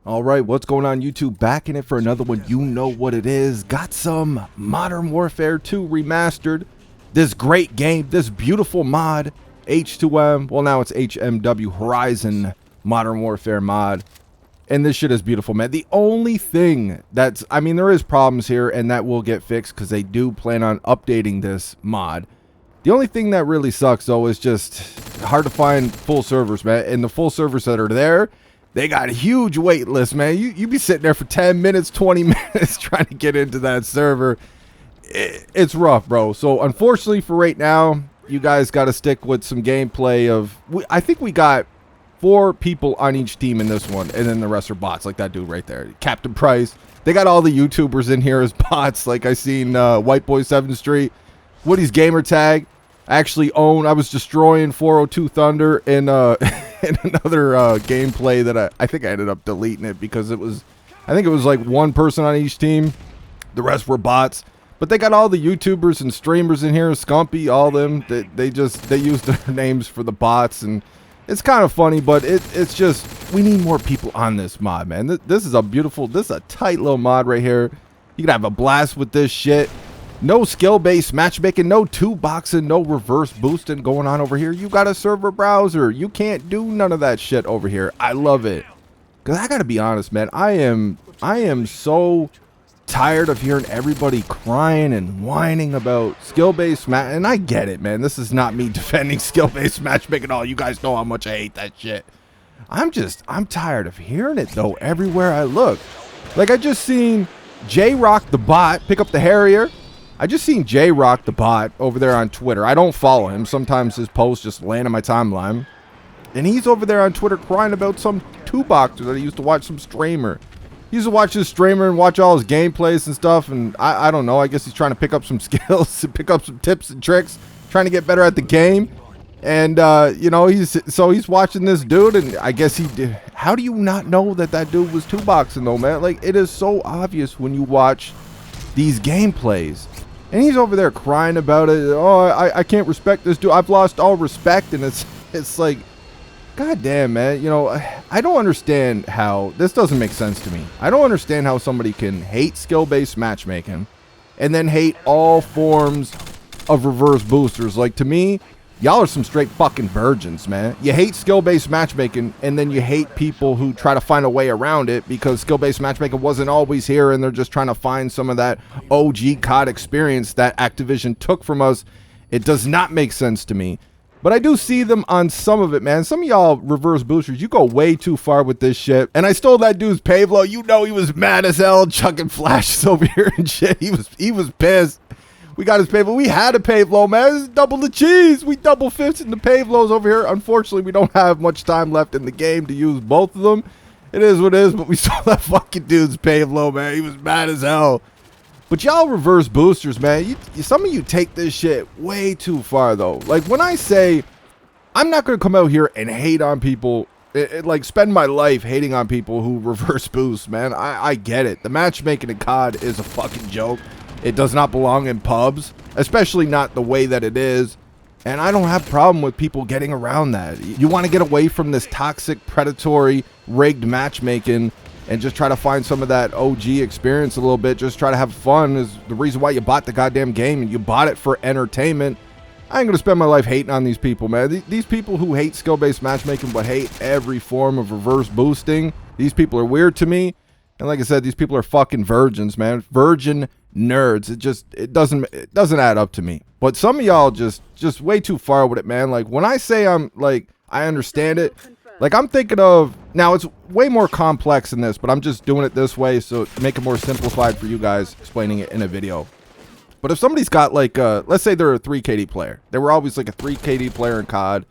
All right, what's going on, YouTube? Back in it for another one. You know what it is. Got some Modern Warfare 2 remastered. This great game, this beautiful mod, H2M. Well, now it's HMW Horizon Modern Warfare mod. And this shit is beautiful, man. The only thing that's, I mean, there is problems here, and that will get fixed because they do plan on updating this mod. The only thing that really sucks, though, is just hard to find full servers, man. And the full servers that are there, they got a huge wait list, man. You be sitting there for 10 minutes, 20 minutes trying to get into that server. It's rough, bro. So, unfortunately for right now, you guys got to stick with some gameplay of... I think we got 4 people on each team in this one, and then the rest are bots, like that dude right there. Captain Price. They got all the YouTubers in here as bots, like I seen White Boy 7th Street. Woody's Gamer Tag. I was destroying 402 Thunder in in another gameplay that I think I ended up deleting it because I think it was like one person on each team. The rest were bots. But they got all the YouTubers and streamers in here, Scumpy, all them. They use their names for the bots, and it's kind of funny, but it's just, we need more people on this mod, man. This is a tight little mod right here. You can have a blast with this shit. No skill-based matchmaking, no two-boxing, no reverse boosting going on over here. You got a server browser. You can't do none of that shit over here. I love it. Because I got to be honest, man. I am so tired of hearing everybody crying and whining about skill-based match. And I get it, man. This is not me defending skill-based matchmaking at all. You guys know how much I hate that shit. I'm tired of hearing it, though, everywhere I look. Like, I just seen J-Rock the bot pick up the Harrier. I just seen J-Rock the bot over there on Twitter. I don't follow him. Sometimes his posts just land on my timeline. And he's over there on Twitter crying about some two-boxer that he used to watch some streamer. He used to watch this streamer and watch all his gameplays and stuff. And I don't know. I guess he's trying to pick up some skills and pick up some tips and tricks. Trying to get better at the game. And, you know, he's watching this dude. And I guess he did. How do you not know that dude was two-boxing, though, man? Like, it is so obvious when you watch these gameplays. And he's over there crying about it. Oh, I can't respect this dude. I've lost all respect. And it's like, God damn, man. You know, I don't understand how, this doesn't make sense to me. I don't understand how somebody can hate skill-based matchmaking and then hate all forms of reverse boosters. Like, to me, y'all are some straight fucking virgins, man. You hate skill-based matchmaking, and then you hate people who try to find a way around it because skill-based matchmaking wasn't always here, and they're just trying to find some of that OG COD experience that Activision took from us. It does not make sense to me. But I do see them on some of it, man. Some of y'all reverse boosters, you go way too far with this shit. And I stole that dude's Pavlo. You know he was mad as hell, chucking flashes over here and shit. He was pissed. We got his Pavlo. We had a Pavlo, man. This is double the cheese. We double fist in the Pavlos over here. Unfortunately, we don't have much time left in the game to use both of them. It is what it is, but we saw that fucking dude's Pavlo, man. He was mad as hell. But y'all reverse boosters, man. Some of you take this shit way too far, though. Like, when I say, I'm not going to come out here and hate on people, like, spend my life hating on people who reverse boost, man. I get it. The matchmaking in COD is a fucking joke. It does not belong in pubs, especially not the way that it is. And I don't have a problem with people getting around that. You want to get away from this toxic, predatory, rigged matchmaking and just try to find some of that OG experience a little bit. Just try to have fun is the reason why you bought the goddamn game, and you bought it for entertainment. I ain't going to spend my life hating on these people, man. These people who hate skill-based matchmaking but hate every form of reverse boosting, these people are weird to me. And like I said, these people are fucking virgins, man. Virgin nerds. It doesn't add up to me. But some of y'all just way too far with it, man. Like, when I say I understand it, like, I'm thinking of, now it's way more complex than this, but I'm just doing it this way so to make it more simplified for you guys, explaining it in a video. But if somebody's got, like, let's say they're a 3 KD player. They were always like a 3 KD player in COD,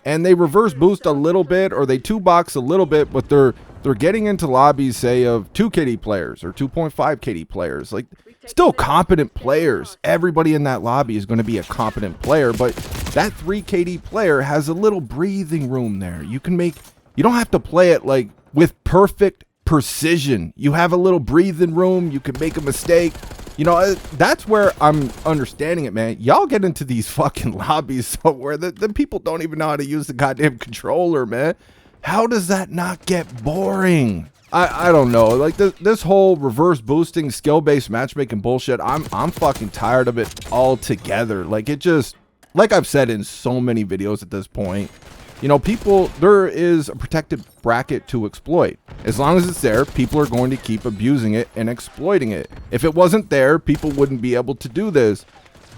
and they reverse boost a little bit, or they 2-box a little bit, but they're getting into lobbies, say, of 2 KD players or 2.5 KD players. Like, still competent players. Everybody in that lobby is going to be a competent player, but that 3 KD player has a little breathing room there. You don't have to play it like with perfect precision. You have a little breathing room. You can make a mistake. You know, that's where I'm understanding it, man. Y'all get into these fucking lobbies where the people don't even know how to use the goddamn controller, man. How does that not get boring? I don't know. Like this whole reverse boosting, skill-based matchmaking bullshit, I'm fucking tired of it altogether. Like it just, like I've said in so many videos at this point, you know, people, there is a protected bracket to exploit. As long as it's there, people are going to keep abusing it and exploiting it. If it wasn't there, people wouldn't be able to do this.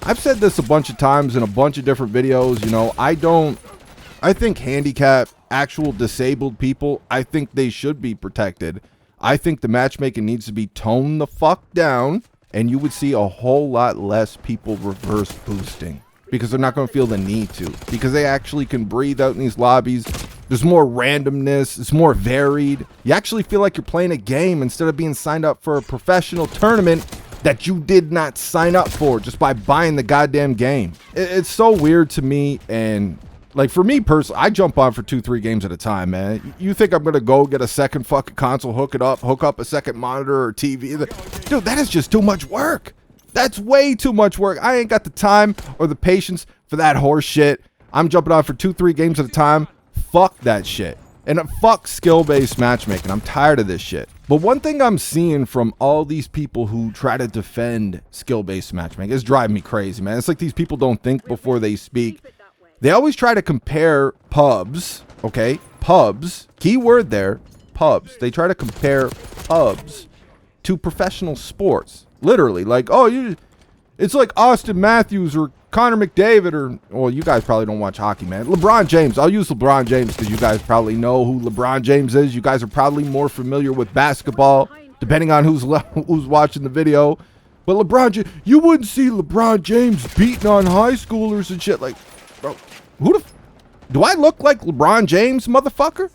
I've said this a bunch of times in a bunch of different videos. You know, I think handicapped, actual disabled people, I think they should be protected. I think the matchmaking needs to be toned the fuck down, and you would see a whole lot less people reverse boosting because they're not going to feel the need to, because they actually can breathe out in these lobbies. There's more randomness. It's more varied. You actually feel like you're playing a game instead of being signed up for a professional tournament that you did not sign up for just by buying the goddamn game. It's so weird to me. And like for me personally, I jump on for 2-3 games at a time, man. You think I'm gonna go get a second fucking console, hook up a second monitor or TV? Dude, that is just too much work. That's way too much work. I ain't got the time or the patience for that horse shit. I'm jumping on for 2-3 games at a time. Fuck that shit. And fuck skill-based matchmaking. I'm tired of this shit. But one thing I'm seeing from all these people who try to defend skill-based matchmaking is driving me crazy, man. It's like these people don't think before they speak. They always try to compare pubs, okay? Pubs, keyword there, pubs. They try to compare pubs to professional sports. Literally, like, oh, it's like Austin Matthews or Connor McDavid or, well, you guys probably don't watch hockey, man. LeBron James. I'll use LeBron James because you guys probably know who LeBron James is. You guys are probably more familiar with basketball, depending on who's watching the video. But LeBron James, you wouldn't see LeBron James beating on high schoolers and shit. Like, bro, do I look like LeBron James, motherfucker?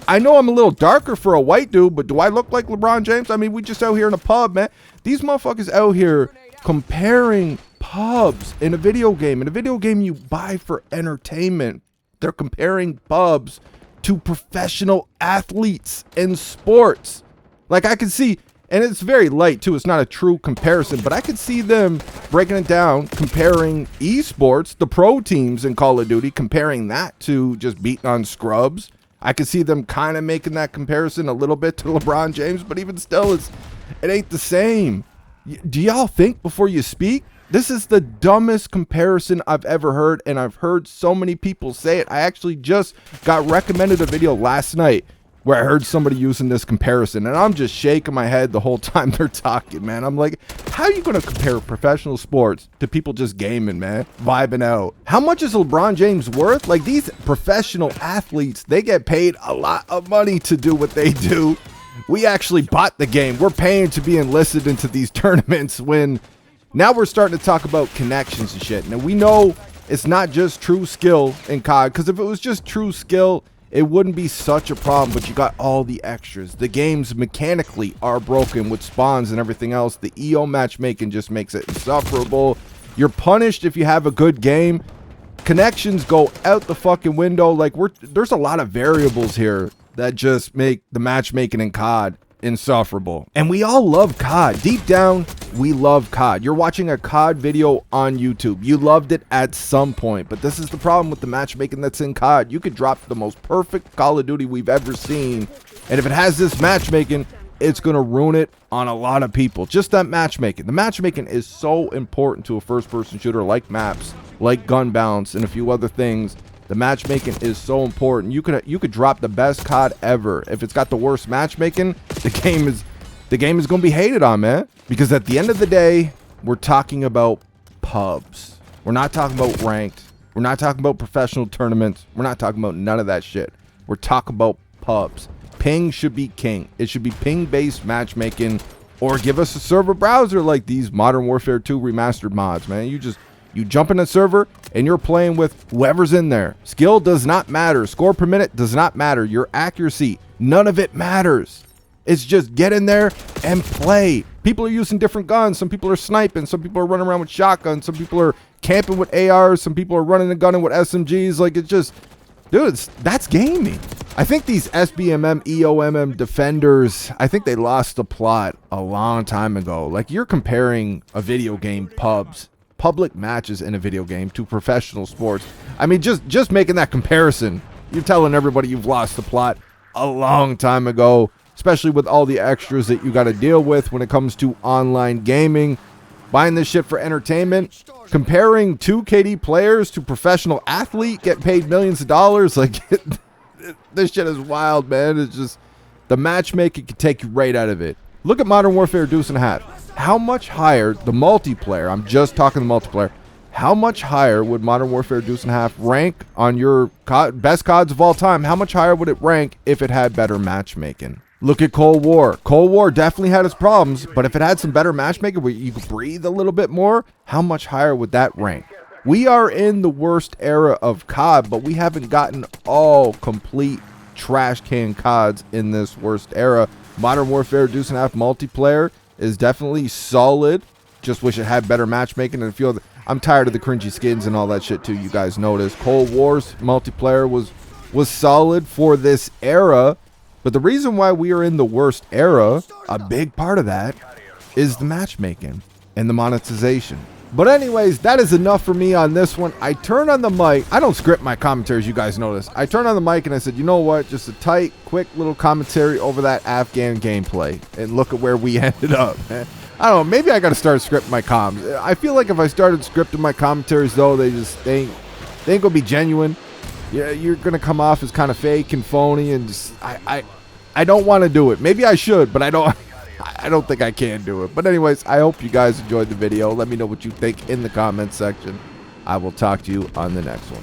I know I'm a little darker for a white dude, but do I look like LeBron James? I mean, we just out here in a pub, man. These motherfuckers out here comparing pubs in a video game. In a video game you buy for entertainment. They're comparing pubs to professional athletes in sports. Like I can see, and it's very light too, it's not a true comparison, but I could see them breaking it down, comparing esports, the pro teams in Call of Duty, comparing that to just beating on scrubs. I could see them kind of making that comparison a little bit to LeBron James, but even still, it ain't the same. Do y'all think before you speak? This is the dumbest comparison I've ever heard, and I've heard so many people say it. I actually just got recommended a video last night where I heard somebody using this comparison, and I'm just shaking my head the whole time they're talking, man. I'm like, how are you going to compare professional sports to people just gaming, man, vibing out? How much is LeBron James worth? Like, these professional athletes, they get paid a lot of money to do what they do. We actually bought the game. We're paying to be enlisted into these tournaments when now we're starting to talk about connections and shit. Now, we know it's not just true skill in COD, because if it was just true skill, it wouldn't be such a problem, but you got all the extras. The games mechanically are broken with spawns and everything else. The Eomm matchmaking just makes it insufferable. You're punished if you have a good game. Connections go out the fucking window. Like, there's a lot of variables here that just make the matchmaking in COD insufferable. And we all love COD. Deep down, we love COD. You're watching a COD video on YouTube. You loved it at some point, but this is the problem with the matchmaking that's in COD. You could drop the most perfect Call of Duty we've ever seen, and if it has this matchmaking, it's going to ruin it on a lot of people. Just that matchmaking. The matchmaking is so important to a first-person shooter like maps, like gun balance, and a few other things. The matchmaking is so important. You could drop the best COD ever. If it's got the worst matchmaking, the game is going to be hated on, man. Because at the end of the day, we're talking about pubs. We're not talking about ranked. We're not talking about professional tournaments. We're not talking about none of that shit. We're talking about pubs. Ping should be king. It should be ping-based matchmaking, or give us a server browser like these Modern Warfare 2 remastered mods, man. You jump in a server and you're playing with whoever's in there. Skill does not matter. Score per minute does not matter. Your accuracy, none of it matters. It's just get in there and play. People are using different guns. Some people are sniping. Some people are running around with shotguns. Some people are camping with ARs. Some people are running and gunning with SMGs. Like, it's just, dude, that's gaming. I think these Sbmm, Eomm defenders, I think they lost the plot a long time ago. Like, you're comparing a video game public matches in a video game to professional sports. I mean, just making that comparison, you're telling everybody you've lost the plot a long time ago. especially with all the extras that you got to deal with when it comes to online gaming. Buying this shit for entertainment, comparing 2 KD players to professional athlete getting paid millions of dollars, like this shit is wild, man. It's just the matchmaking can take you right out of it. Look at Modern Warfare Deuce and a Half. How much higher the multiplayer? I'm just talking the multiplayer. How much higher would Modern Warfare Deuce and a Half rank on your best CODs of all time? How much higher would it rank if it had better matchmaking? Look at Cold War. Cold War definitely had its problems, but if it had some better matchmaking where you could breathe a little bit more, how much higher would that rank? We are in the worst era of COD, but we haven't gotten all complete trash can CODs in this worst era. Modern Warfare Deuce and a Half multiplayer is definitely solid. Just wish it had better matchmaking and a few other. I'm tired of the cringy skins and all that shit too. You guys noticed Cold War's multiplayer was solid for this era. But the reason why we are in the worst era, a big part of that, is the matchmaking and the monetization. But anyways, that is enough for me on this one. I turned on the mic. I don't script my commentaries, you guys notice. I turned on the mic and I said, you know what? Just a tight, quick little commentary over that Afghan gameplay. And look at where we ended up, man. I don't know. Maybe I got to start scripting my comms. I feel like if I started scripting my commentaries, though, they ain't going to be genuine. Yeah, you're going to come off as kind of fake and phony, and just I don't want to do it. Maybe I should, but I don't think I can do it. But anyways, I hope you guys enjoyed the video. Let me know what you think in the comments section. I will talk to you on the next one.